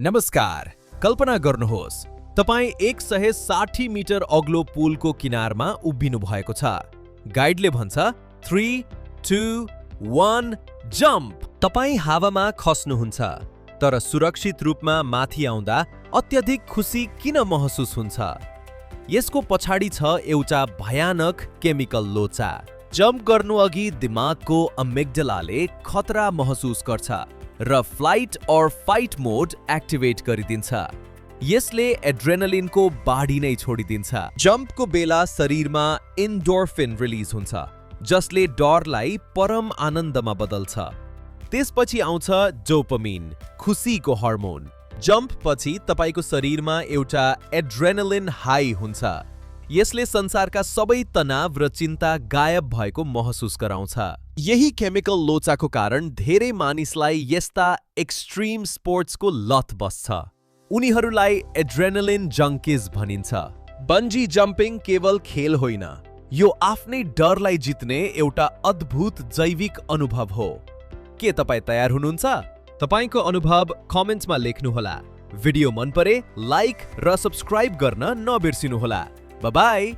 नमस्कार, कल्पना गर्नुहोस् तपाई 160 मिटर अग्लो पुलको किनारमा उभिनु भएको छ। गाइडले भन्छ 3, 2, 1 जम्प। तपाई हावामा खस्नुहुन्छ, तर सुरक्षित रूपमा माथि आउँदा अत्यधिक खुसी किन महसुस हुन्छ? यसको पछाडि छ एउटा भयानक केमिकल लोचा। जम्प गर्नु अघि दिमागको अमिग्डालाले खतरा महसुस गर्छ र फ्लाइट और फाइट मोड एक्टिभेट गरिदिन्छ। यसले एड्रेनलिनको बाढी नै छोडिदिन्छ। जम्पको बेला शरीरमा एन्डोर्फिन रिलिज हुन्छ, जसले डरलाई परम आनन्दमा बदल्छ। त्यसपछि आउँछ डोपामिन, खुसीको हर्मोन। जम्प पछि तपाईको शरीरमा एउटा एड्रेनलिन हाई हुन्छ। यसले संसारका सबै तनाव र चिन्ता गायब भएको महसुस गराउँछ। यही केमिकल लोचाको कारण धेरै मानिसलाई यस्ता एक्सट्रिम स्पोर्ट्सको लत बस्छ। उनीहरूलाई एड्रेनलिन जङ्किज भनिन्छ। बन्जी जम्पिङ केवल खेल होइन, यो आफ्नै डरलाई जित्ने एउटा अद्भुत जैविक अनुभव हो। के तपाईँ तयार हुनुहुन्छ? तपाईको अनुभव कमेन्टमा लेख्नुहोला। भिडियो मन परे लाइक र सब्स्क्राइब गर्न नबिर्सिनुहोला। Bye bye.